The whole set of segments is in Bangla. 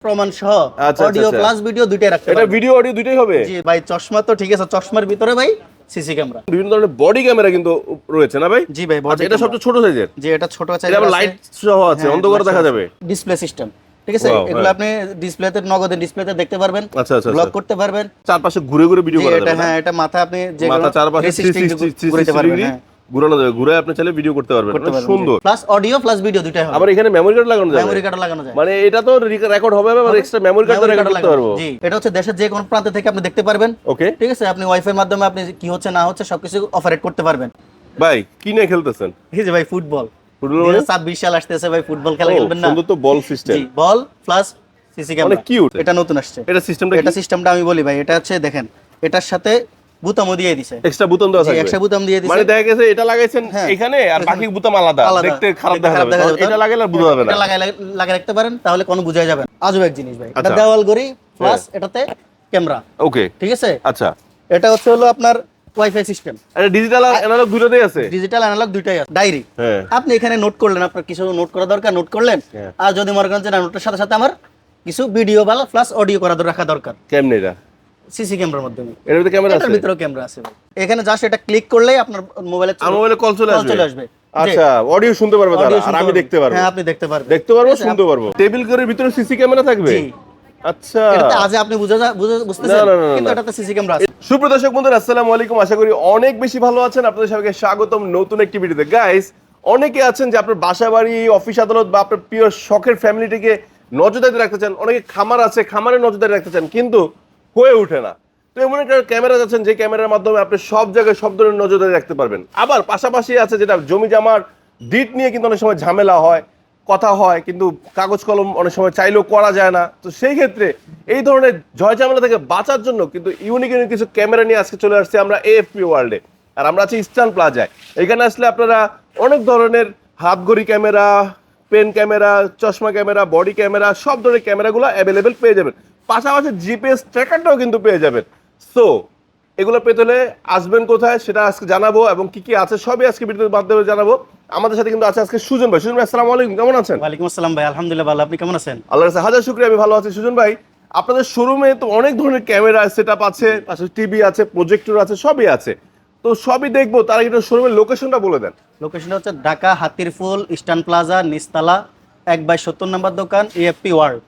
প্রমাণ সহ অডিও প্লাস ভিডিও দুইটাই রাখতে এটা ভিডিও অডিও দুইটাই হবে। জি ভাই, চশমা তো ঠিক আছে, চশমার ভিতরে ভাই সিসি ক্যামেরা, বিভিন্ন ধরনের বডি ক্যামেরা কিন্তু রয়েছে না ভাই? জি ভাই বডি। এটা সবচেয়ে ছোট সাইজের। জি এটা ছোট আছে, এটা আবার লাইট সহ আছে, অন্ধকারে দেখা যাবে। ডিসপ্লে সিস্টেম, ঠিক আছে। এগুলো আপনি ডিসপ্লেতে নগদে ডিসপ্লেতে দেখতে পারবেন, ব্লক করতে পারবেন, চারপাশে ঘুরে ঘুরে ভিডিও করা যাবে। হ্যাঁ এটা মাথা আপনি যে মাথা চারপাশে 360 ঘুরাতে পারবেন, ঘুরানো যাবে, ঘুরে আপনি চাইলে ভিডিও করতে পারবেন। সুন্দর। প্লাস অডিও প্লাস ভিডিও দুইটাই হবে। আবার এখানে মেমরি কার্ড লাগানো যাবে। মেমরি কার্ড লাগানো যায়, মানে এটা তো রেকর্ড হবে, আবার এক্সট্রা মেমরি কার্ড রেকর্ড করতে পারবো। জি এটা হচ্ছে দেশের যে কোনো প্রান্ত থেকে আপনি দেখতে পারবেন। ওকে, ঠিক আছে। আপনি ওয়াইফাই এর মাধ্যমে আপনি কি হচ্ছে না হচ্ছে সবকিছু অপারেট করতে পারবেন। ভাই কি নিয়ে খেলতেছেন? এই যে ভাই ফুটবল, ফুটবল 2026 সাল আসতেছে ভাই, ফুটবল খেলা খেলবেন না? সুন্দর তো বল সিস্টেম। জি বল প্লাস সিসি ক্যামেরা, অনেক কিউট। এটা নতুন আসছে। এটা সিস্টেমটা আমি বলি ভাই, এটা হচ্ছে দেখেন এটার সাথে বুতামও দিয়ে দিয়েছে, এক্সট্রা বুতাম দেওয়া থাকবে। এক্সট্রা বুতাম দিয়ে দিয়েছে, মানে দেখা গেছে এটা লাগাইছেন এখানে আর বাকি বুতাম আলাদা, দেখতে খারাপ দেখা যাবে। এটা লাগাইলে আর বোঝা যাবে না। এটা লাগাই রাখতে পারেন, তাহলে কোনো বোঝা যাবে না। আজব এক জিনিস ভাই, এটা দেওয়াল ঘড়ি প্লাস এটাতে ক্যামেরা। ওকে, ঠিক আছে। আচ্ছা এটা হচ্ছে হলো আপনার ওয়াইফাই সিস্টেম। এটা ডিজিটাল আর অ্যানালগ দুটোই আছে। ডিজিটাল অ্যানালগ দুইটাই আছে। ডায়েরি আপনি এখানে নোট করলেন, আপনার কিছু নোট করা দরকার নোট করলেন, আর যদি মনে করেন যে নোটের সাথে সাথে আমার কিছু ভিডিও বা প্লাস অডিও করা রাখা দরকার। কেমনে এটা? সিসি ক্যামেরার মাধ্যমে। এর ভিতরে ক্যামেরা আছে? এর ভিতরে ক্যামেরা আছে। এখানে জাস্ট এটা ক্লিক করলেই আপনার মোবাইলে কল চলে আসবে। আচ্ছা, অডিও শুনতে পারবে তারা আর আমি দেখতে পারবো। হ্যাঁ আপনি দেখতে পারবেন, শুনতে পারবো। টেবিল ঘরের ভিতরে সিসি ক্যামেরা থাকবে। জি আচ্ছা, এটাতে আজ আপনি বুঝতেছেন, কিন্তু এটাতে সিসি ক্যামেরা আছে। সুপ্রিয় দর্শক বন্ধুরা, আসসালামু আলাইকুম। আশা করি অনেক বেশি ভালো আছেন। আপনাদের সবাইকে স্বাগতম নতুন একটি ভিডিওতে। গাইস, অনেকে আছেন যে আপনার বাসা বাড়ি, অফিস আদালত বা আপনার প্রিয় শখের ফ্যামিলিটিকে নজরদারি রাখতে চান। অনেকে খামার আছে, খামারে নজরদারি রাখতে চান, কিন্তু হয়ে ওঠে না। তো এমন একটা ক্যামেরা আছেন যে ক্যামেরার মাধ্যমে আপনি সব জায়গায় সব ধরনের নজরদারি রাখতে পারবেন। আবার পাশাপাশি আছে যেটা জমি জামার ডিট নিয়ে কিন্তু অনেক সময় ঝামেলা হয়, কথা হয়, কিন্তু কাগজ কলম অনেক সময় চাইলেও করা যায় না। তো সেই ক্ষেত্রে এই ধরনের ঝয় ঝামেলা থেকে বাঁচার জন্য কিন্তু ইউনিক কিছু ক্যামেরা নিয়ে আজকে চলে আসছে আমরা এএফপি ওয়ার্ল্ডে। আর আমরা আছি ইস্টার্ন প্লাজায়। এখানে আসলে আপনারা অনেক ধরনের হাতঘড়ি ক্যামেরা, পেন ক্যামেরা, চশমা ক্যামেরা, বডি ক্যামেরা, সব ধরনের ক্যামেরাগুলো অ্যাভেলেবেল পেয়ে যাবেন। পাশাপাশি জিপিএস ট্র্যাকারটাও কিন্তু পেয়ে যাবেন। সো এগুলো পেতে হলে আসবেন কোথায় সেটা আজকে জানাবো, এবং কি কি আছে সবই আজকে ভিডিওর মাধ্যমে জানাবো। আমাদের সাথে কিন্তু আছে আজকে সুজন ভাই। সুজন ভাই আসসালামু আলাইকুম, কেমন আছেন? ওয়ালাইকুম আসসালাম ভাই, আলহামদুলিল্লাহ ভালো, আপনি কেমন আছেন? আল্লাহর কাছে হাজার শুকরিয়া, আমি ভালো আছি। সুজন ভাই, আপনাদের শোরুমে তো অনেক ধরনের ক্যামেরা সেটআপ আছে, পাশাপাশি টিভি আছে, প্রজেক্টর আছে, সবই আছে। তো সবই দেখবো, তার আগে একটু শোরুমের লোকেশনটা বলে দেন। লোকেশনটা হচ্ছে ঢাকা হাতিরপুল ইস্টার্ন প্লাজা নিচতলা 1/70 নম্বর দোকান এএফপি ওয়ার্ল্ড।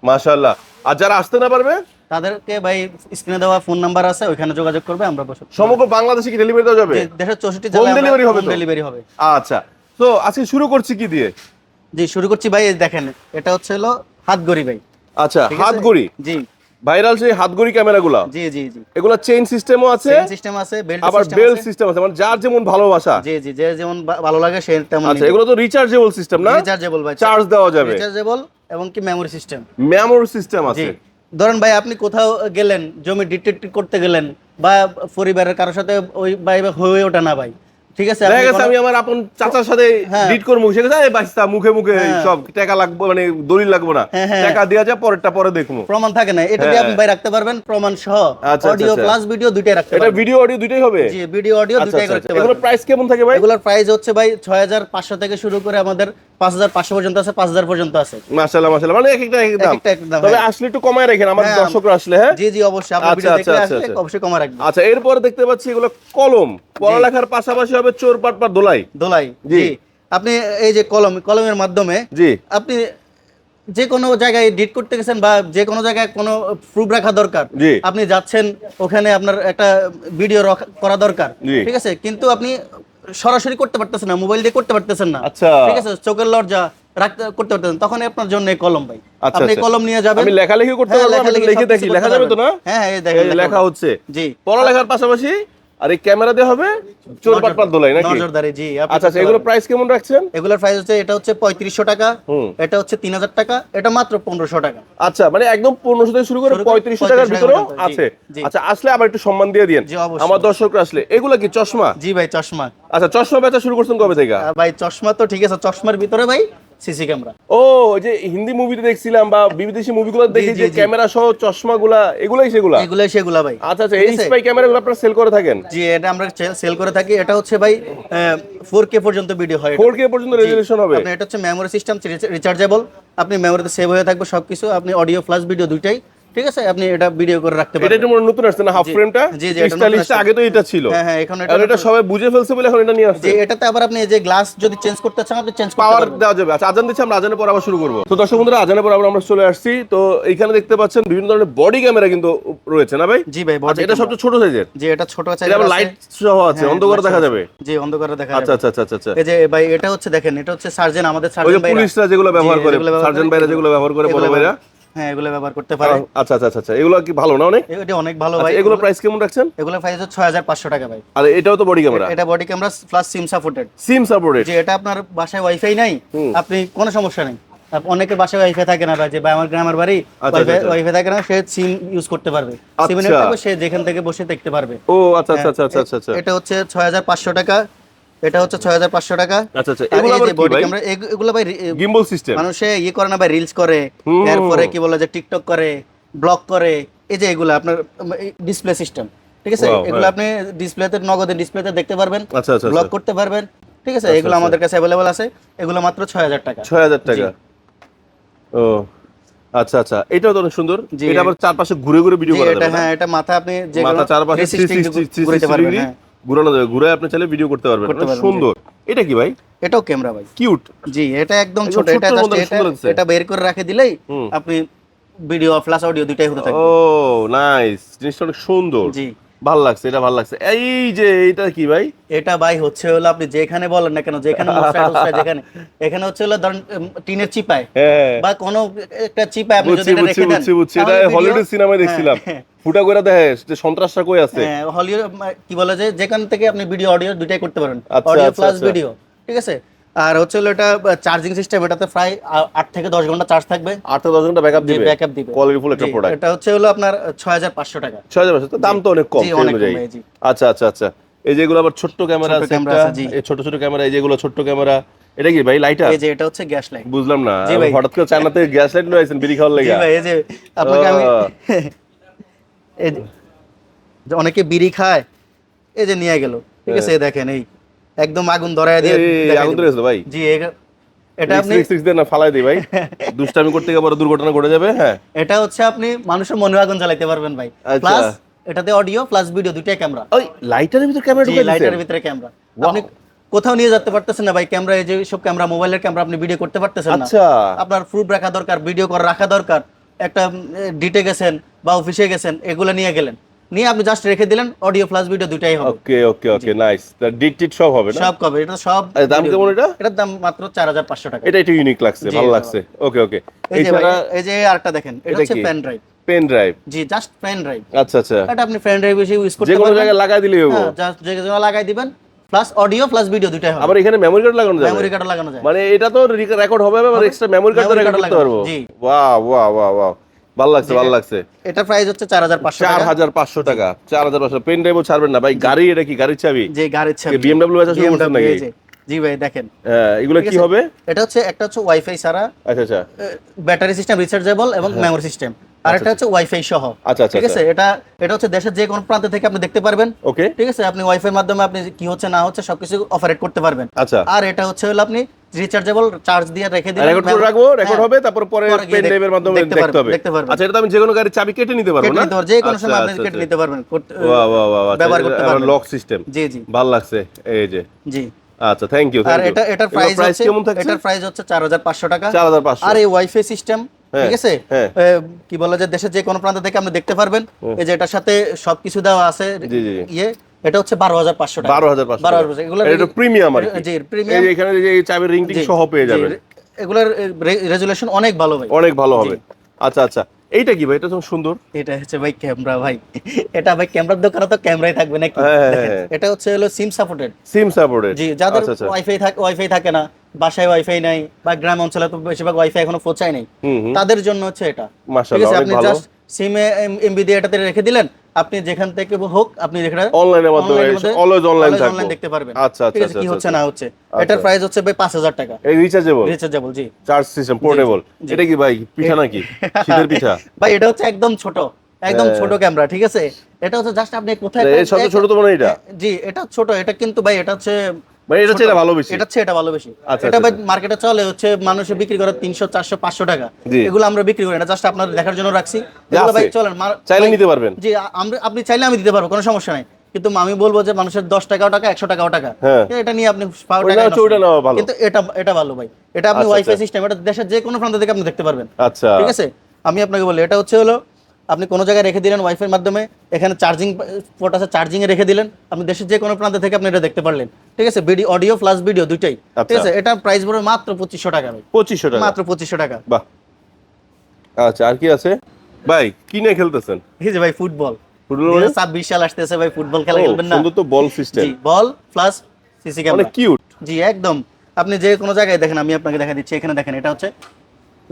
মাশাআল্লাহ। আর যারা আসতে না পারবে তাদেরকে ভাই স্ক্রিনে দেওয়া ফোন নাম্বার আছে, ওখানে যোগাযোগ করবে, আমরা বসে সমগ্র বাংলাদেশে কি ডেলিভারি দেওয়া যাবে? দেশের 64 জেলায় ডেলিভারি হবে তো? ডেলিভারি হবে। আচ্ছা, তো আজকে শুরু করছি কি দিয়ে? জি শুরু করছি ভাই, দেখেন এটা হচ্ছে হলো হাতঘড়ি ভাই। আচ্ছা, হাতঘড়ি। জি ভাইরাল সেই হাতঘড়ি ক্যামেরাগুলো। জি জি জি এগুলো চেইন সিস্টেমও আছে, চেইন সিস্টেম আছে, বেল্ট সিস্টেম আবার বেল্ট সিস্টেম আছে, মানে যার যেমন ভালোবাসা। জি জি যে যেমন ভালো লাগে সে তেমন। আচ্ছা, এগুলো তো রিচার্জেবল সিস্টেম না? রিচার্জেবল ভাই, চার্জ দেওয়া যাবে। রিচার্জেবল এবং কি মেমরি সিস্টেম। মেমরি সিস্টেম আছে। জি ধরেন ভাই আপনি কোথাও গেলেন, জমি ডিটেক্ট করতে গেলেন, বা পরিবারের কারোর সাথে ওই ভাই হয়ে ওঠে না ভাই, ঠিক আছে, দেখা গেছে আমি আমার আপন চাচার সাথে ডিট করব, সেটা এই বাচ্চা মুখে মুখে সব টাকা লাগবে, মানে দলিল লাগবে না, টাকা দেয়া যায়, পরেরটা পরে দেখবো, প্রমাণ থাকে না। এটা দিয়ে আপনি ভাই রাখতে পারবেন প্রমাণ সহ অডিও প্লাস ভিডিও দুইটাই রাখতে পারবেন। এটা ভিডিও অডিও দুইটাই হবে? জি ভিডিও অডিও দুইটাই রাখতে পারবেন। এগুলোর প্রাইস কেমন থাকে ভাই? এগুলোর প্রাইস হচ্ছে ভাই 6500 থেকে শুরু করে আমাদের 5500 পর্যন্ত আছে, 5000 পর্যন্ত আছে। মাশাআল্লাহ মাশাআল্লাহ, মানে এক একটা এক দাম। তবে আসলে একটু কমায় রাখেন আমাদের দর্শকরা আসলে। হ্যাঁ জি জি অবশ্যই, আপনি ভিডিও দেখলে আসলে অবশ্যই কমায় রাখবেন। আচ্ছা, এরপর দেখতে পাচ্ছি এগুলো কলম, পড়ালেখার পাশাপাশি হবে চোর পাটপাট দোলাই। জি আপনি এই যে কলমের মাধ্যমে জি আপনি যে কোনো জায়গায় এডিট করতে গেছেন, বা যে কোনো জায়গায় কোনো প্রুফ রাখা দরকার, আপনি যাচ্ছেন ওখানে আপনার একটা ভিডিও করা দরকার, ঠিক আছে, কিন্তু আপনি সরাসরি করতে পারতেছেন না, মোবাইল দিয়ে করতে পারতেছেন না, ঠিক আছে, চোখের লজ্জা করতে পারতেছেন, তখন আপনার জন্য এই কলম ভাই। আপনি কলম নিয়ে যাবেন, আমি লেখালেখি করতে পারবো, আমি লিখে দেখি, লেখা যাবে তো না? হ্যাঁ এই দেখেন লেখা হচ্ছে। জি পড়ালেখার পাশাপাশি আর এই ক্যামেরা দিয়ে হবে চোর পাটপাট দোলাই নাকি? নজরদারি। জি আচ্ছা, এগুলো প্রাইস কেমন রাখছেন? এগুলোর প্রাইস হচ্ছে, এটা হচ্ছে 3500 টাকা, এটা হচ্ছে 3000 টাকা, এটা মাত্র 1500 টাকা। আচ্ছা, মানে একদম 1500 থেকে শুরু করে 3500 টাকার ভিতরেও আছে। আচ্ছা, আসলে আবার একটু সম্মান দিয়ে দিয়েন আমার দর্শকরা আসলে। এগুলো কি চশমা? জি ভাই চশমা। আচ্ছা, চশমা বেচা শুরু করছেন কবে থেকে? ভাই চশমা তো ঠিক আছে, চশমার ভিতরে ভাই সিসি ক্যামেরা। ও ওই যে হিন্দি মুভিতে দেখছিলাম বা বিদেশি মুভিগুলো দেখি যে ক্যামেরা সহ চশমাগুলা এগুলাই সেগুলা ভাই। আচ্ছা আচ্ছা, এই স্পাই ক্যামেরাগুলো আপনারা সেল করে থাকেন? জি, এটা আমরা সেল করে থাকি। এটা হচ্ছে ভাই 4K পর্যন্ত ভিডিও হয়। 4K পর্যন্ত রেজোলিউশন হবে। আপনি এটা হচ্ছে মেমোরি সিস্টেম রিচার্জেবল, আপনি মেমোরিতে সেভ হয়ে থাকবে সবকিছু, আপনি অডিও প্লাস ভিডিও দুইটাই, ঠিক আছে, আপনি এটা ভিডিও করে রাখতে পারবেন। এটা একটু নতুন আসছে না হাফ ফ্রেমটা? জি জি, স্টাইলিশটা আগে তো এটা ছিল। হ্যাঁ এখন এটা সবাই বুঝে ফেলছে বলে এখন এটা নিয়ে আসছে। জি, এটাতে আবার আপনি এই যে গ্লাস যদি চেঞ্জ করতে চান আপনি চেঞ্জ করতে পাওয়ার পারবেন। দেওয়া যাবে। আচ্ছা, আজান দিচ্ছে, আমরা আজানের পর আবার শুরু করব। তো দর্শক বন্ধুরা, আজানের পর আমরা চলে আসছি। তো এখানে দেখতে পাচ্ছেন বিভিন্ন ধরনের বডি ক্যামেরা কিন্তু রয়েছে না ভাই? জি ভাই, আচ্ছা, এটা সবচেয়ে ছোট সাইজের? জি, এটা ছোট আছে। এটা আবার লাইট সহ আছে, অন্ধকারে দেখা যাবে? জি, অন্ধকারে দেখা যাবে। আচ্ছা আচ্ছা আচ্ছা আচ্ছা। এই যে ভাই এটা হচ্ছে দেখেন, এটা হচ্ছে সার্জন, আমাদের ওই সার্জন যে ভাইরা পুলিশরা যেগুলো ব্যবহার করে, সার্জন ভাইরা যেগুলো ব্যবহার করে, বড় ভাইরা, হ্যাঁ এগুলো ব্যবহার করতে পারে। আচ্ছা আচ্ছা আচ্ছা, এগুলো কি ভালো না অনেক? এটা অনেক ভালো ভাই। এগুলো প্রাইস কেমন রাখছেন? এগুলো প্রাইস হচ্ছে 6500 টাকা ভাই। আর এটাও তো বডি ক্যামেরা? এটা body camera plus SIM supported. SIM supported? যে এটা আপনার বাসায় ওয়াইফাই নাই, আপনি কোনো সমস্যা নেই। অনেকে বাসায় ওয়াইফাই থাকে না ভাই, যে ভাই আমার গ্রামের বাড়ি ওয়াইফাই থাকে না, সে সিম ইউজ করতে পারবে, সিম এনে থাকবে, সে যেখান থেকে বসে দেখতে পারবে। ও আচ্ছা আচ্ছা আচ্ছা আচ্ছা আচ্ছা। এটা হচ্ছে 6500 টাকা, এটা হচ্ছে 6500 টাকা। আচ্ছা আচ্ছা, এগুলো আবার কি ভাই? এগুলো ভাই গিম্বল সিস্টেম। মানুষে করে না ভাই, রিলস করে, এরপরে কি বলে যে টিকটক করে, ব্লগ করে, এই যে এগুলো আপনার ডিসপ্লে সিস্টেম, ঠিক আছে, এগুলো আপনি ডিসপ্লেতে নগদে ডিসপ্লেতে দেখতে পারবেন, ব্লগ করতে পারবেন, ঠিক আছে, এগুলো আমাদের কাছে अवेलेबल আছে। এগুলো মাত্র 6000 টাকা। 6000 টাকা। ও আচ্ছা আচ্ছা, এটাও তো অনেক সুন্দর। এটা আবার চারপাশে ঘুরে ঘুরে ভিডিও করা যাবে। এটা হ্যাঁ, এটা মাথা আপনি যে মাথা চারপাশে 360 ঘুরাতে পারবেন, ঘুরানো যাবে, ঘুরে আপনি চাইলে ভিডিও করতে পারবেন। সুন্দর। এটা কি ভাই? এটাও ক্যামেরা ভাই, কিউট। জি, এটা একদম ছোট, এটা জাস্ট এটা বের করে রেখে দিলেই আপনি ভিডিও প্লাস অডিও দুটাই হতে থাকবে। ও নাইস, জিনিসটা অনেক সুন্দর। জি, ভালো লাগছে, এটা ভালো লাগছে। এই যে এটা কি ভাই? এটা ভাই হচ্ছে হলো আপনি যেখানে বলেন না কেন, যেখানে মোস্টাইল যেখানে, এখানে হচ্ছে হলো ধরেন টিনের চিপায় বা কোনো একটা চিপায় আপনি যদি এটা রেখে দেন। এটা হলিউড সিনেমায় দেখছিলাম, ফুটা করে দেখে যে সন্ত্রাসটা কই আছে। হ্যাঁ, হলিউড কি বলে যে যেখান থেকে আপনি ভিডিও অডিও দুটাই করতে পারেন, আচ্ছা, অডিও আচ্ছা, প্লাস আচ্ছা। ভিডিও, ঠিক আছে। আর হচ্ছে হলো এটা চার্জিং সিস্টেম, এটাতে প্রায় 8 থেকে 10 ঘন্টা চার্জ থাকবে, 8 থেকে 10 ঘন্টা ব্যাকআপ দিবে। ব্যাকআপ দিবে, কোয়ালিটি ফুল একটা প্রোডাক্ট। এটা হচ্ছে হলো আপনার 6500 টাকা। 6500, তো দাম তো অনেক কম জি, সেই অনেক কম অনুযায়ী। ভাই, জি। আচ্ছা আচ্ছা আচ্ছা, এই যেগুলো আবার ছোট্ট ক্যামেরা আছে, জি। এই ছোট ছোট ক্যামেরা, এই যেগুলো ছোট্ট ক্যামেরা, এটা কি ভাই লাইটার? এই যে এটা হচ্ছে গ্যাস লাইট। বুঝলাম না, জি ভাই। হঠাৎ করে চায়না থেকে গ্যাস লাইট নিয়ে আইছেন বিড়ি খাওয়ার লাগা? জি ভাই, এই যে আপনাকে আমি এই যে অনেকে বিড়ি খায়, এই যে নিয়ে গেল, ঠিক আছে, এই দেখেন, এই একদম আগুন ধরায় দিয়ে আগুন ধরেছে ভাই। জি, এটা আপনি না ফালাই দিই ভাই, দুষ্টামি করতে গিয়ে বড় দুর্ঘটনা ঘটে যাবে। হ্যাঁ, এটা হচ্ছে আপনি মানুষের মনে আগুন জ্বালাইতে পারবেন ভাই। আচ্ছা। প্লাস এটাতে অডিও প্লাস ভিডিও দুইটাই ক্যামেরা। ওই লাইটারের ভিতর ক্যামেরা ঢুকাই দিয়েছেন? লাইটারের ভিতরে ক্যামেরা, আপনি কোথাও নিয়ে যেতে পারতেছেন না ভাই ক্যামেরা, এই যে সব ক্যামেরা, মোবাইলের ক্যামেরা আপনি ভিডিও করতে পারতেছেন না। আচ্ছা, আপনার প্রুফ রাখা দরকার, ভিডিও করে রাখা দরকার, একটা ডিটে গেছেন বা অফিসে গেছেন, এগুলো নিয়ে গেলেন, নিয়ে আপনি জাস্ট রেখে দিলেন, অডিও প্লাস ভিডিও দুটাই হবে। ওকে ওকে ওকে, নাইস। ডিট টিট সব হবে না? সব হবে, এটা সব। দাম কেমন এটা? এটার দাম মাত্র 4500 টাকা। এটা একটু ইউনিক লাগছে, ভালো লাগছে। ওকে ওকে, এই যে এই যে আরেকটা দেখেন, এটা হচ্ছে পেন ড্রাইভ। Pen drive? জি, জাস্ট পেন ড্রাইভ। আচ্ছা আচ্ছা, এটা আপনি পেন ড্রাইভ হিসেবে ইউজ করতে যে পারবেন, কোনো জায়গায় লাগাই দিলেই হবে। হ্যাঁ, জাস্ট যে কোনো লাগাই দিবেন, প্লাস অডিও প্লাস ভিডিও দুটাই হবে। আবার এখানে মেমরি কার্ড লাগানো যাবে? মেমরি কার্ড লাগানো যায়, মানে এটা তো রেকর্ড হবে, আবার এক্সট্রা মেমরি কার্ড রেকর্ড করতে পারবো। জি, ওয়াও ওয়াও ওয়াও ওয়াও, ভালো লাগছে ভালো লাগছে। এটা প্রাইস হচ্ছে 4500 টাকা। 4500 টাকা, 4500। পেন ড্রাইভও ছাড়বেন না ভাই? গাড়ি, এটা কি গাড়ির চাবি? যে গাড়ির চাবি, BMW আছে শুরু করছেন নাকি? জি ভাই, দেখেন। হ্যাঁ, এগুলো কি হবে? এটা হচ্ছে একটা হচ্ছে ওয়াইফাই ছাড়া, আচ্ছা আচ্ছা, ব্যাটারি সিস্টেম রিচার্জেবল এবং মেমরি সিস্টেম, আর একটা হচ্ছে ওয়াইফাই সহ। আচ্ছা আচ্ছা, ঠিক আছে, এটা হচ্ছে দেশের যে কোনো প্রান্ত থেকে আপনি দেখতে পারবেন। ওকে, ঠিক আছে, আপনি ওয়াইফাই মাধ্যমে আপনি কি হচ্ছে না হচ্ছে সবকিছু অপারেট করতে পারবেন। আচ্ছা, আর এটা হচ্ছে হলো আপনি রিচার্জেবল, চার্জ দিয়ে রেখে দিবেন, রেকর্ড করে রাখবো, রেকর্ড হবে, তারপর পরে পেন ড্রাইভের মাধ্যমে দেখতে হবে। আচ্ছা, এটা তো আমি যে কোনো গাড়ির চাবি কেটে নিতে পারবো না? যে কোনো সময় আপনি কেটে নিতে পারবেন, ওয়াও ওয়াও ওয়াও, ব্যবহার করতে পারবেন, লক সিস্টেম। জি জি, ভালো লাগছে। এই যে, জি, আচ্ছা, থ্যাংক ইউ। আর এটার প্রাইস কেমন থাকছে? এটার প্রাইস হচ্ছে 4500 টাকা। 4500। আর এই ওয়াইফাই সিস্টেম, ঠিক আছে, কি বলে যে দেশের যে কোনো প্রান্ত থেকে আপনি দেখতে পারবেন। এই যে এটার সাথে সবকিছু দেওয়া আছে, এটা হচ্ছে 12500 টাকা। 12500 এগুলো এটা প্রিমিয়াম আর কি। জি, প্রিমিয়াম। এই এখানে যে চাবির রিং টিং সহ পেয়ে যাবেন। এগুলোর রেজুলেশন অনেক ভালো ভাই, অনেক ভালো হবে। আচ্ছা আচ্ছা, এইটা কি ভাই? এটা তো সুন্দর। এটা হচ্ছে ভাই ক্যামেরা ভাই, এটা ভাই ক্যামেরার দোকানে তো ক্যামেরাই থাকবে নাকি? এটা হচ্ছে হলো সিম সাপোর্টেড। SIM supported? জি, যাদের ওয়াইফাই থাকে না, বাসায় ওয়াইফাই নাই, বা গ্রাম অঞ্চলে তো বেশিরভাগ ওয়াইফাই এখনো পৌঁছায় নাই, তাদের জন্য হচ্ছে এটা। মাশাআল্লাহ, অনেক ভালো। সিমে এমবি দিয়ে এটাতে রেখে দিলেন, আপনি যেখান থেকে হোক আপনি অনলাইনের মাধ্যমে অলওয়েজ অনলাইন থাকবে, অনলাইন দেখতে পারবেন। আচ্ছা ঠিক আচ্ছা আছে, কি আচ্ছা হচ্ছে না হচ্ছে। এটার প্রাইস হচ্ছে ভাই 5000 টাকা। এই রিচার্জেবল রিচার্জেবল, জি। Charge system portable. এটা কি ভাই পিঠা নাকি শীতের পিঠা? ভাই এটা হচ্ছে একদম ছোট, একদম ছোট ক্যামেরা, ঠিক আছে। এটা হচ্ছে জাস্ট আপনি কোথায় এই সবচেয়ে ছোট তো মনে হয় এটা। জি এটা ছোট, এটা কিন্তু ভাই এটা হচ্ছে মানে এটা চেয়ে ভালো বেশি, এটা চেয়ে এটা ভালো বেশি। আচ্ছা, এটা ভাই আচ্ছা। মার্কেটে চলে হচ্ছে মানুষে বিক্রি করে 300 400 500 টাকা। জি। এগুলো আমরা বিক্রি করি না, জাস্ট আপনাদের দেখার জন্য রাখছি। যা এগুলো ভাই আছে, চলেন চাইলে ভাই, নিতে পারবেন। জি আমরা আপনি চাইলে আমি দিতে পারবো, কোনো সমস্যা নাই। কিন্তু আমি বলবো যে মানুষের 10 টাকাও টাকা 100 টাকাও টাকা, হ্যাঁ। এটা নিয়ে আপনি পাও ওটা টাকা হচ্ছে, ওটা নেওয়া ভালো। কিন্তু এটা ভালো ভাই। এটা আপনি আচ্ছা, ওয়াইফাই আচ্ছা। সিস্টেম, এটা দেশের যে কোনো প্রান্ত থেকে আপনি দেখতে পারবেন। আচ্ছা ঠিক আছে, আমি আপনাকে বলি এটা হচ্ছে হলো আপনি কোনো জায়গায় রেখে দিলেন ওয়াইফাই মাধ্যমে, এখানে চার্জিং পোর্ট আছে, চার্জিং এ রেখে দিলেন, আপনি দেশের যে কোনো প্রান্ত থেকে আপনি এটা দেখতে পারলেন। ঠিক আছে, ভিডিও অডিও প্লাস ভিডিও দুইটাই। ঠিক আছে, এটা প্রাইস পড়বে মাত্র 2500 টাকা ভাই। 2500 টাকা, মাত্র 2500 টাকা। বাহ। আচ্ছা আর কি আছে ভাই, কি নিয়ে খেলতেছেন? এই যে ভাই ফুটবল, ফুটবল 2026 সাল আসতেছে ভাই, ফুটবল খেলা খেলবেন না? সুন্দর তো বল সিস্টেম, জি, বল প্লাস সিসি ক্যামেরা, অনেক কিউট। জি একদম। আপনি যে কোনো জায়গায় দেখেন, আমি আপনাকে দেখা দিচ্ছি, এখানে দেখেন, এটা হচ্ছে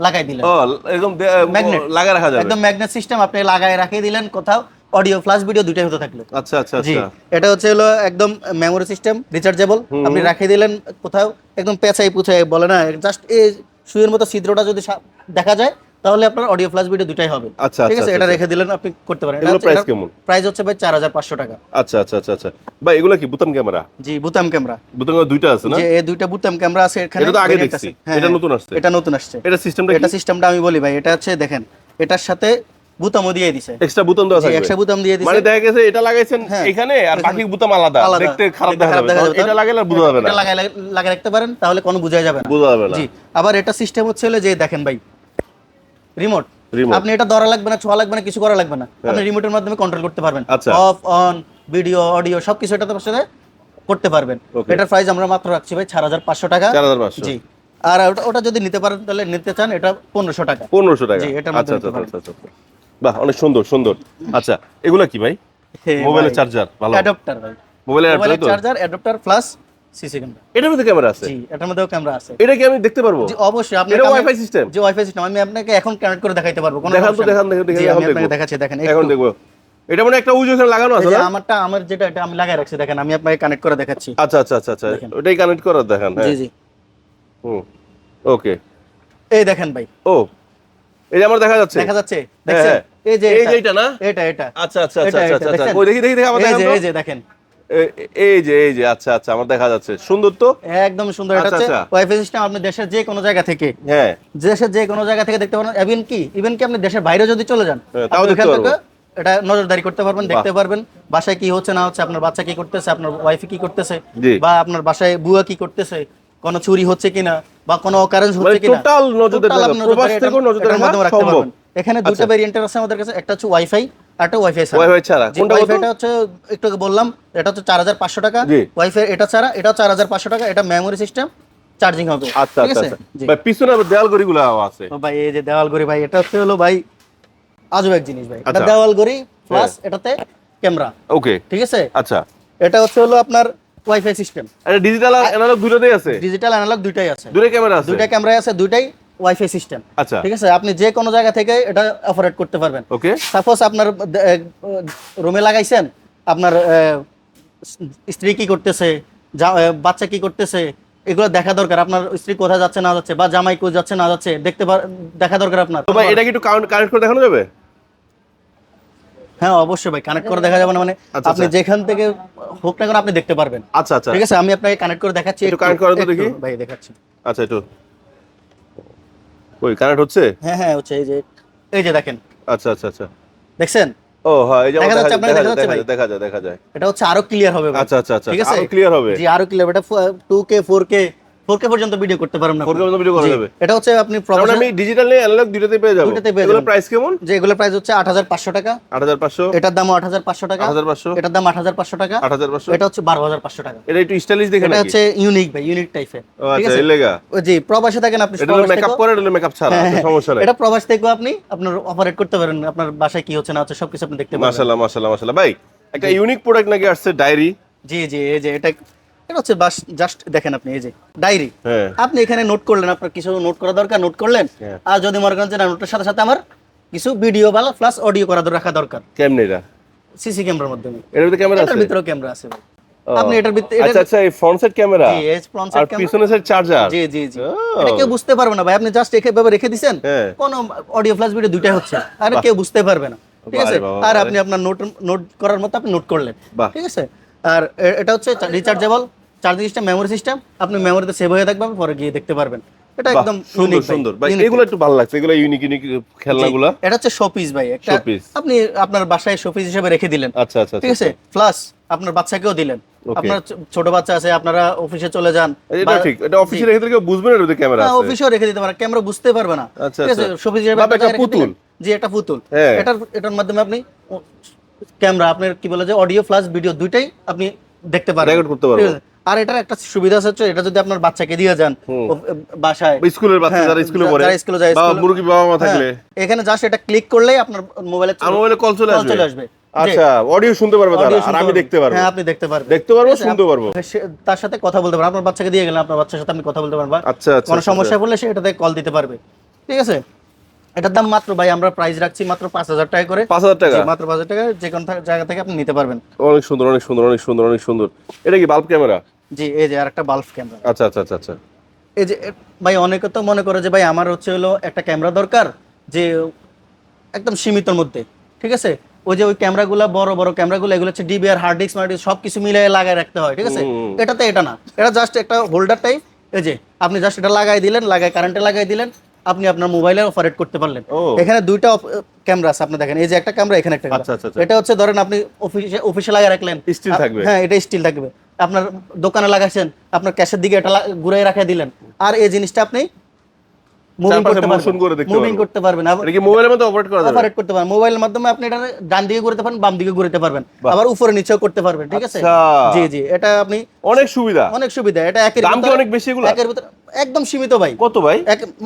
লাগাই দিলেন, ও একদম ম্যাগনেট লাগা রাখা যাবে, একদম ম্যাগনেট সিস্টেম, আপনি লাগায় রাখিয়ে দিলেন কোথাও, অডিও প্লাস ভিডিও দুইটাই হতে থাকলো। আচ্ছা আচ্ছা জি, আচ্ছা। এটা হচ্ছে হলো একদম মেমোরি সিস্টেম, রিচার্জেবল। আপনি রাখিয়ে দিলেন কোথাও, একদম পেঁচাই পুছাই বলে না, জাস্ট এই সুইয়ের মতো ছিদ্রটা যদি দেখা যায় তাহলে আপনার অডিও প্লাস ভিডিও দুটাই হবে। আচ্ছা, ঠিক আছে, আচ্ছা, এটা আচ্ছা। রেখে দিলেন, আপনি করতে পারেন। এগুলো প্রাইস কেমন? প্রাইস হচ্ছে ভাই 4500 টাকা। আচ্ছা আচ্ছা আচ্ছা আচ্ছা ভাই, এগুলো কি বুতাম ক্যামেরা? জি, বুতাম ক্যামেরা। বুতাম ক্যামেরা দুইটা আছে না? যে এই দুইটা বুতাম ক্যামেরা আছে এখানে, এটা তো আগে variant দেখছি, আছে। হ্যাঁ, এটা হ্যাঁ, নতুন আসছে। এটা নতুন আসছে। এটা সিস্টেমটা এটা সিস্টেমটা আমি বলি ভাই, এটা হচ্ছে দেখেন, এটার সাথে বুতামও দিয়ে দিছে, এক্সট্রা বুতাম দেওয়া জি থাকবে, এক্সট্রা বুতাম দিয়ে দিছে। মানে দেখা গেছে এটা লাগাইছেন হ্যাঁ, এখানে আর বাকি বুতাম আলাদা, দেখতে খারাপ দেখা যাবে। এটা লাগাইলে আর বোঝা যাবে না, এটা লাগাই রাখতে পারেন, তাহলে কোনো বোঝা যাবে না, বোঝা যাবে না। জি। আবার এটা সিস্টেম হচ্ছে হলো যে দেখেন ভাই, রিমোট, রিমোট। আপনি এটা ধরা লাগবে না, ছোঁয়া লাগবে না, কিছু করা লাগবে না, আপনি রিমোটের মাধ্যমে কন্ট্রোল করতে পারবেন। আচ্ছা। অফ অন ভিডিও অডিও সবকিছু এটাতে সাথে করতে পারবেন। Okay. এটার প্রাইস আমরা মাত্র রাখছি ভাই 4500 টাকা। 4500, জি। আর ওটা যদি নিতে পারেন তাহলে নিতে চান, এটা 1500 টাকা। 1500 টাকা, জি, এটার আচ্ছা মধ্যে আচ্ছা নিতে আচ্ছা আচ্ছা। বাহ, অনেক সুন্দর সুন্দর। আচ্ছা এগুলা কি ভাই? মোবাইলের চার্জার, ভালো অ্যাডাপ্টার ভাই, মোবাইলের মোবাইলের adapter, charger adapter plus CC camera. এটার মধ্যে ক্যামেরা আছে? জি, এটার মধ্যেও ক্যামেরা আছে। এটা কি আমি দেখতে পারবো? জি অবশ্যই, আপনি এটা ওয়াইফাই সিস্টেম? জি ওয়াইফাই সিস্টেম, আমি আপনাকে এখন কানেক্ট করে দেখাইতে পারবো, কোনো দেখান তো, সমস্যা নেই। দেখান দেখি, জি, এখন আমি আপনাকে দেখবো, দেখাচ্ছি, দেখেন এখন একটু। দেখবো। এটা মানে একটা উইজ এখানে লাগানো আছে এই যে না? আমার যেটা, এটা আমি লাগাই রাখছি, দেখেন আমি আপনাকে কানেক্ট করে দেখাচ্ছি। আচ্ছা আচ্ছা আচ্ছা আচ্ছা, দেখেন। ওটাই কানেক্ট করা দেখান। জি হ্যাঁ, জি, হুম, ওকে। এই দেখেন ভাই, ও এই যে আমার দেখা যাচ্ছে, দেখা যাচ্ছে, দেখছেন? হ্যাঁ, এই যে এটা না? এটা আচ্ছা আচ্ছা আচ্ছা এটা, আচ্ছা এটা, আচ্ছা, দেখছেন? ওই দেখি দেখি দেখি, আমার দেখান তো। এই যে দেখেন, এই যে আচ্ছা আচ্ছা, আমার দেখা যাচ্ছে, সুন্দর তো একদম সুন্দর। এটা আচ্ছা, হচ্ছে আচ্ছা। ওয়াইফাই সিস্টেম, আপনি দেশের যে কোনো জায়গা থেকে, হ্যাঁ দেশের যে কোনো জায়গা থেকে দেখতে পারেন। ইভেন কি আপনি দেশের বাইরে যদি চলে যান, হ্যাঁ, তাও আপনি দেখতে ওখান পারবো। থেকে এটা নজরদারি করতে পারবেন, দেখতে পারবেন বাসায় কি হচ্ছে না হচ্ছে, আপনার বাচ্চা কি করতেছে, আপনার ওয়াইফ কি করতেছে, জি। বা আপনার বাসায় বুয়া কি করতেছে, কোনো চুরি হচ্ছে কিনা বা কোনো অকারেন্স হচ্ছে মানে কিনা, টোটাল নজরদারি টোটাল রাখা, আপনি প্রবাস নজরদারি থেকেও নজরদারি এটার মাধ্যমে রাখা রাখতে সম্ভব। পারবেন। এখানে দুটো আচ্ছা। ভেরিয়েন্টের আছে আমাদের কাছে, একটা হচ্ছে ওয়াইফাই আর একটা ওয়াইফাই ছাড়া। ওয়াইফাই ছাড়া জি, কোনটা কত? ওয়াইফাইটা হচ্ছে একটু আগে বললাম, এটা হচ্ছে 4500 টাকা। জি। ওয়াইফাই এটা ছাড়া, এটাও 4500 টাকা। এটা মেমোরি সিস্টেম, চার্জিং হবে। আচ্ছা ঠিক আচ্ছা আছে? আচ্ছা জি। ভাই, পিছনে আবার দেওয়াল গড়িগুলো আছে। ও ভাই, এই যে দেওয়াল ঘড়ি ভাই, এটা হচ্ছে হলো ভাই আজব এক জিনিস ভাই। এটা আচ্ছা। দেওয়াল ঘড়ি প্লাস এটাতে ক্যামেরা, ওকে, ঠিক আছে? আচ্ছা। এটা হচ্ছে হলো আপনার ওয়াইফাই সিস্টেম, এটা ডিজিটাল আর অ্যানালগ দুটোই আছে? ডিজিটাল অ্যানালগ দুইটাই আছে, দুটোই ক্যামেরা আছে? দুইটা ক্যামেরা আছে, দুইটাই ওয়াইফাই সিস্টেম। আচ্ছা, ঠিক আছে, আপনি যে কোনো জায়গা থেকে এটা অপারেট করতে পারবেন। ওকে। সাপোজ আপনার রুমে লাগাইছেন, আপনার স্ত্রী কি করতেছে, বাচ্চা কি করতেছে, এগুলো দেখা দরকার। আপনার স্ত্রী কোথায় যাচ্ছে না যাচ্ছে, বা জামাই কোথায় যাচ্ছে না যাচ্ছে দেখা দরকার আপনার। তো ভাই এটা কি একটু কানেক্ট করে দেখানো যাবে? হ্যাঁ অবশ্যই ভাই, কানেক্ট করে দেখা যাবে না মানে, আচ্ছা, আপনি আচ্ছা। যেখান থেকে হোক না কেন আপনি দেখতে পারবেন। আচ্ছা আচ্ছা, ঠিক আছে, আমি আপনাকে কানেক্ট করে দেখাচ্ছি। একটু connect করেন তো একটু, দেখি। ভাই দেখাচ্ছি। আচ্ছা, একটু ওই কানেক্ট হচ্ছে? হ্যাঁ হ্যাঁ হচ্ছে, এই যে দেখেন, আচ্ছা আচ্ছা আচ্ছা, দেখছেন? ও হ্যাঁ, এই যে দেখা যাচ্ছে, আপনার দেখা যাচ্ছে ভাই? দেখা যায়। এটা হচ্ছে আরো ক্লিয়ার হবে ভাই। আচ্ছা আচ্ছা আচ্ছা, ঠিক আছে, আরো ক্লিয়ার হবে। জি আরো ক্লিয়ার। এটা 2K 4K পর্যন্ত ভিডিও করতে পারবেন না। 4K পর্যন্ত ভিডিও করা জি, যাবে? এটা হচ্ছে আপনি তার মানে আমি ডিজিটাল নিয়ে অ্যানালগ দুটোতেই পেয়ে যাবো? দুটোতেই পেয়ে এগুলোর যাবেন। প্রাইস কেমন? যে এগুলোর প্রাইস হচ্ছে 8500 টাকা। 8500, এটার দাম 8500 টাকা। 8500, এটার দাম 8500 টাকা। 8500, এটা হচ্ছে 12500 টাকা। এটা একটু স্টাইলিশ দেখে এটা নাকি? হচ্ছে ইউনিক ভাই, ইউনিক টাইপের। ও আচ্ছা, এই লেগা। জি, প্রবাসে থাকেন আপনি, এটা মেকআপ করে, এটা মেকআপ ছাড়া, আচ্ছা, সমস্যা নাই। এটা প্রবাস থেকেও আপনি আপনার অপারেট করতে পারেন, আপনার বাসায় কি হচ্ছে না হচ্ছে সবকিছু আপনি দেখতে পারবেন। মাশাআল্লাহ মাশাআল্লাহ মাশাআল্লাহ ভাই, একটা ইউনিক প্রোডাক্ট নাকি আসছে, ডায়েরি। জি জি, এই যে এটা হচ্ছে জাস্ট দেখেন আপনি, এই যে ডায়েরি। হ্যাঁ, আপনি এখানে নোট করলেন, আপনার কিছু নোট করা দরকার, নোট করলেন। হ্যাঁ। আর যদি মনে করেন যে না, নোটের সাথে সাথে আমার কিছু ভিডিও বালা প্লাস অডিও করা রাখা দরকার। কেমনে এটা? সিসি ক্যামেরার মাধ্যমে। এর ভিতরে ক্যামেরা আছে? এটার ভিতরেও ক্যামেরা আছে ভাই। আপনি এটার ভিতরে আচ্ছা আচ্ছা, এই ফ্রন্ট সাইড ক্যামেরা জি, এই ফ্রন্ট সাইড আর ক্যামেরা, পিছনের সাইড চার্জার। জি জি জি। এটা কেউ বুঝতে পারবে না ভাই, আপনি জাস্ট এভাবে রেখে দিবেন, কোন অডিও ফ্ল্যাশ ভিডিও দুইটাই হচ্ছে, আর কেউ বুঝতে পারবে না, ঠিক আছে। আর আপনি আপনার নোট করার মতো আপনি নোট করলেন, ঠিক আছে। আর এটা হচ্ছে rechargeable charging system, memory system, আপনি মেমোরিতে সেভ হয়ে থাকবে, পরে গিয়ে দেখতে পারবেন। এটা একদম সুন্দর সুন্দর ভাই, এগুলো একটু ভালো লাগছে, এগুলো ইউনিক ইউনিক খেলনাগুলো। এটা হচ্ছে শোপিস ভাই, একটা আপনি আপনার বাসায় শোপিস হিসেবে রেখে দিলেন, আচ্ছা আচ্ছা, ঠিক আছে। প্লাস আপনার বাচ্চাকেও দিলেন, আপনার ছোট বাচ্চা আছে, আপনারা অফিসে চলে যান, এটা ঠিক, এটা অফিসে রেখে দিলে কেউ বুঝবে না এর ভিতরে ক্যামেরা আছে। অফিসেও রেখে দিতে পারেন, ক্যামেরা বুঝতে পারবে না, ঠিক আছে। শোপিস হিসেবে একটা পুতুল, জি একটা পুতুল। এটার মাধ্যমে আপনি ক্যামেরা, আপনার কি বলে যে অডিও প্লাস ভিডিও দুইটাই আপনি দেখতে পারবেন, রেকর্ড করতে পারবেন। আর এটার একটা সুবিধা আছে, এটা যদি আপনার বাচ্চাকে দিয়ে যান বাসায়, স্কুলের বাচ্চা যারা স্কুলে পড়ে, স্কুলে যায়, বা মুরগি বাবা মা থাকলে, এখানে জাস্ট এটা ক্লিক করলেই আপনার মোবাইলে কল চলে আসবে। আচ্ছা, অডিও শুনতে পারবে তারা, আর আমি দেখতে পারবো। হ্যাঁ, আপনি দেখতে পারবেন, শুনতে পারবো, তার সাথে কথা বলতে পারবেন। আপনার বাচ্চাকে দিয়ে গেলেন, আপনার বাচ্চার সাথে আপনি কথা বলতে পারবেন। আচ্ছা আচ্ছা, কোনো সমস্যা পড়লে সে এটাতে কল দিতে পারবে, ঠিক আছে। এটার দাম মাত্র ভাই আমরা প্রাইস রাখছি মাত্র 5000 টাকা করে। 5000 টাকা, মাত্র 5000 টাকা, যে কোনো জায়গা থেকে আপনি নিতে পারবেন। অনেক সুন্দর অনেক সুন্দর অনেক সুন্দর অনেক সুন্দর। এটা কি বাল্ব ক্যামেরা? জি, এই যে আরেকটা বাল্ব ক্যামেরা। আচ্ছা আচ্ছা আচ্ছা আচ্ছা। এই যে ভাই অনেকে তো মনে করে যে ভাই আমার হচ্ছে হলো একটা ক্যামেরা দরকার যে একদম সীমিতর মধ্যে, ঠিক আছে। ওই যে ওই ক্যামেরাগুলো বড় বড় ক্যামেরাগুলো, এগুলো হচ্ছে DVR, hard disk, smart disk সবকিছু মিলিয়ে লাগায় রাখতে হয়, ঠিক আছে। এটাতে এটা না, এটা জাস্ট একটা হোল্ডার টাইপ। এই যে আপনি জাস্ট এটা লাগাই দিলেন, কারেন্টে লাগাই দিলেন, আপনি আপনার মোবাইলে অপারেট করতে পারলেন। এখানে দুইটা ক্যামেরা আছে, আপনি দেখেন, এই যে একটা ক্যামেরা, এখানে একটা ক্যামেরা। এটা হচ্ছে ধরেন আপনি অফিসে লাগা রাখলেন, স্টিল থাকবে, হ্যাঁ এটা স্টিল থাকবে। আপনার দোকানে লাগাইছেন, আপনার ক্যাশের দিকে এটা ঘুরে রাখা দিলেন, আর এই জিনিসটা আপনি মুভিং করতে পারবেন। এটা কি মোবাইলের মধ্যে অপারেট করা যাবে? অপারেট করতে পারবেন মোবাইলের মাধ্যমে, আপনি এটা ডান দিকে ঘুরতে পারেন, বাম দিকে ঘুরতে পারবেন, আবার উপরে নিচেও করতে পারবেন, ঠিক আছে। জি জি, এটা আপনি অনেক সুবিধা, অনেক সুবিধা। এটা একের দাম কি অনেক বেশি? এগুলো একের ভিতর একদম সীমিত ভাই। কত ভাই?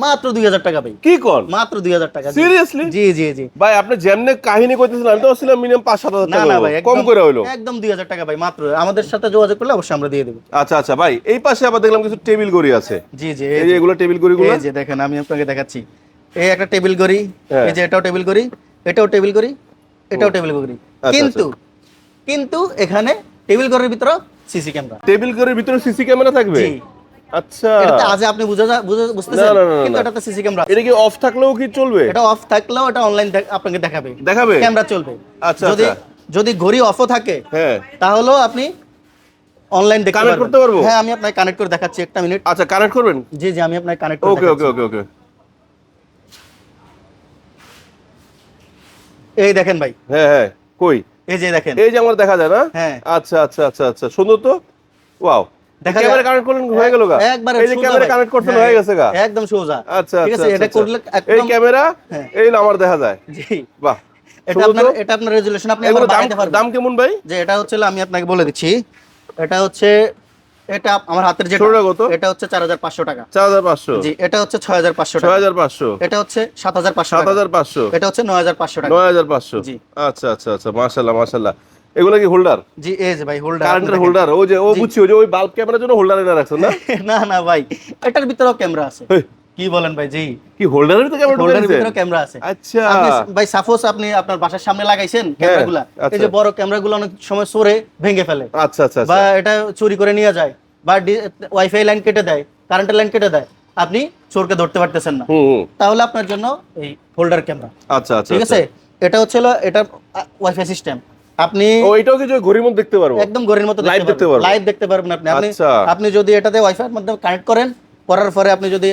মাত্র 2000 টাকা ভাই। কি কোন? মাত্র 2000 টাকা। সিরিয়াসলি? জি জি জি ভাই, আপনি যেমনে কাহিনী কইতেছেন, আমি তো ছিলাম মিনিমাম 5-7 হাজার টাকা। না ভাই, কম করে হলো একদম 2000 টাকা ভাই মাত্র। আমাদের সাথে যোগাযোগ করলে অবশ্যই আমরা দিয়ে দেব। আচ্ছা আচ্ছা ভাই, এই পাশে আবার দেখলাম কিছু টেবিল ঘড়ি আছে। জি জি, এই যে এগুলো টেবিল ঘড়িগুলো, এই যে দেখেন আমি আপনাকে দেখাচ্ছি। এই একটা টেবিল ঘড়ি, এই যে এটাও টেবিল ঘড়ি, এটাও টেবিল ঘড়ি, এটাও টেবিল ঘড়ি। কিন্তু এখানে টেবিল ঘড়ির ভিতরে সিসি ক্যামেরা। টেবিল ঘড়ির ভিতরে সিসি ক্যামেরা থাকবে? জি। আচ্ছা, এটা আজ আপনি বুঝতেছেন, কিন্তু এটাতে সিসি ক্যামেরা। এটা কি অফ থাকলেও কি চলবে? এটা অফ থাকলেও এটা অনলাইন আপনাকে দেখাবে ক্যামেরা চলবে। আচ্ছা, যদি ঘড়ি অফও থাকে, হ্যাঁ, তাহলেও আপনি অনলাইন দেখতে কানেক্ট করতে পারবো। হ্যাঁ, আমি আপনাকে কানেক্ট করে দেখাচ্ছি, একটা মিনিট। আচ্ছা, কানেক্ট করবেন? জি জি, আমি আপনাকে কানেক্ট করে ওকে দেখাচ্ছি। ওকে ওকে ওকে। এই দেখেন ভাই। হ্যাঁ হ্যাঁ, কই? এই যে দেখেন, এই যে আমার দেখা যায় না? হ্যাঁ। আচ্ছা আচ্ছা আচ্ছা আচ্ছা, সুন্দর তো। ওয়াও, ক্যামেরা কানেক্ট করলেন, হয়ে গেল গা। এই যে ক্যামেরা কানেক্ট করতে হয়ে গেছে গা, একদম সোজা। আচ্ছা ঠিক আচ্ছা, আছে, এটা করলে এই ক্যামেরা এই আমার দেখা যায়। জি, বাহ। এটা আপনার রেজুলেশন আপনি আবার বাড়াতে পারবেন। দাম কেমন ভাই? যে এটা হচ্ছে, আমি আপনাকে বলে দিচ্ছি, এটা হচ্ছে, এটা আমার হাতের যেটা, এটা হচ্ছে 4500 টাকা। 4500? জি, এটা হচ্ছে 6500 টাকা। 6500? এটা হচ্ছে 7500 টাকা। 7500? এটা হচ্ছে 9500 টাকা। 9500? জি। আচ্ছা আচ্ছা আচ্ছা, মাশাআল্লাহ মাশাআল্লাহ। এগুলা কি হোল্ডার? জি, এই যে ভাই হোল্ডার, কারেন্টের হোল্ডার। ও যে বুঝছি, ওই যে ওই বাল্ব ক্যামেরার জন্য হোল্ডার এনে রাখছেন না? না না ভাই, এটার ভিতরেও ক্যামেরা আছে। কি বলেন ভাই? জি, কি হোল্ডারের ভিতরে ক্যামেরা? হোল্ডারের ভিতরেও ক্যামেরা আছে। আচ্ছা আপনি ভাই সাপোজ আপনি আপনার বাসার সামনে লাগাইছেন ক্যামেরাগুলা, এই যে বড় ক্যামেরাগুলো অনেক সময় চোরে ভেঙে ফেলে। আচ্ছা আচ্ছা, বা এটা চুরি করে নিয়ে যায়, বা ওয়াইফাই লাইন কেটে দেয়, কারেন্টের লাইন কেটে দেয়, আপনি চোরকে ধরতে পারতেছেন না, তাহলে আপনার জন্য এই হোল্ডার ক্যামেরা। আচ্ছা আচ্ছা, ঠিক আছে। এটা হচ্ছে এটা ওয়াইফাই সিস্টেম। আপনি ওইটাও কি ঘড়ির মধ্যে দেখতে পারবো? একদম ঘড়ির মতো লাইভ দেখতে পারবেন। লাইভ দেখতে পারবেন আপনি। আপনি যদি এটাতে ওয়াইফাই এর মাধ্যমে কানেক্ট করেন, করার পরে আপনি যদি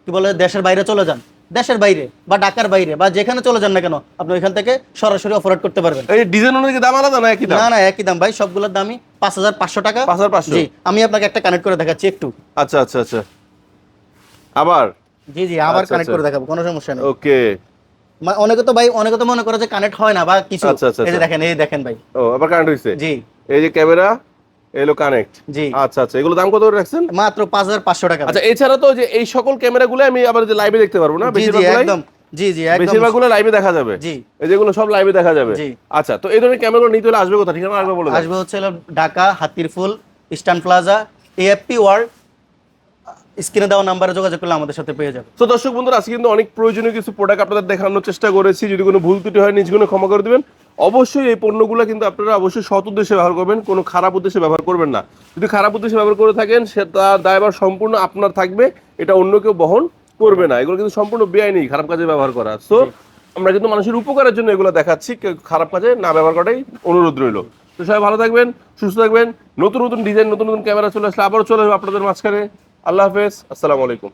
কি বলে দেশের বাইরে চলে যান, দেশের বাইরে বা ঢাকার বাইরে বা যেখানে চলে যান না কেন, আপনি ওইখান থেকে সরাসরি অপারেট করতে পারবেন। এই ডিজাইন অনুযায়ী দাম আলাদা না একই দাম? না না, একই দাম ভাই, সবগুলোর দামই 5500 টাকা। 5500? জি, আমি আপনাকে একটা কানেক্ট করে দেখাচ্ছি একটু। আচ্ছা আচ্ছা আচ্ছা, আবার? জি জি, আবার কানেক্ট করে দেখাবো, কোনো সমস্যা নেই। ওকে। অনেকে তো মনে করে যে কানেক্ট হয় না বা কিছু। এই যে দেখেন, এই দেখেন ভাই, ও আবার কানেক্ট হইছে। জি, এই যে ক্যামেরা এলো কানেক্ট। জি, আচ্ছা আচ্ছা, এগুলো দাম কত করে রাখছেন? মাত্র 5500 টাকা। আচ্ছা, এছাড়া তো যে এই সকল ক্যামেরাগুলো আমি আবার যে লাইভে দেখতে পারবো না? একদম, জি জি, একদম বেশিরভাগগুলো লাইভে দেখা যাবে। জি, এই যেগুলো সব লাইভে দেখা যাবে। জি। আচ্ছা, তো এই ধরনের ক্যামেরাগুলো নিতে হলে আসবে কোথা? ঠিকানা আসবে বলে আসবে হচ্ছে Dhaka Hatirpool eastern plaza, AFP world স্ক্রিনে দেওয়া নাম্বারে যোগাযোগ করলে আমাদের সাথে পেয়ে যাবে। তো দর্শক বন্ধুরা, আজকে কিন্তু অনেক প্রয়োজনীয় কিছু প্রোডাক্ট আপনাদের দেখানোর চেষ্টা করেছি। যদি কোনো ভুল ত্রুটি হয় নিজগুলো ক্ষমা করে দিবেন। অবশ্যই এই পণ্যগুলো কিন্তু আপনারা অবশ্যই সৎ উদ্দেশ্যে ব্যবহার করবেন, কোনো খারাপ উদ্দেশ্যে ব্যবহার করবেন না। যদি খারাপ উদ্দেশ্যে ব্যবহার করে থাকেন সেটা দায়ভার সম্পূর্ণ আপনার থাকবে, এটা অন্য কেউ বহন করবে না। এগুলো কিন্তু সম্পূর্ণ বেআইনি খারাপ কাজে ব্যবহার করা। সো আমরা কিন্তু মানুষের উপকারের জন্য এগুলো দেখাচ্ছি, কেউ খারাপ কাজে না ব্যবহার করাটাই অনুরোধ রইল। তো সবাই ভালো থাকবেন, সুস্থ থাকবেন। নতুন নতুন ডিজাইন, নতুন নতুন ক্যামেরা চলে আসলে আবারও চলে আসবে আপনাদের মাঝখানে। আল্লাহ হাফেজ, আসসালামু আলাইকুম।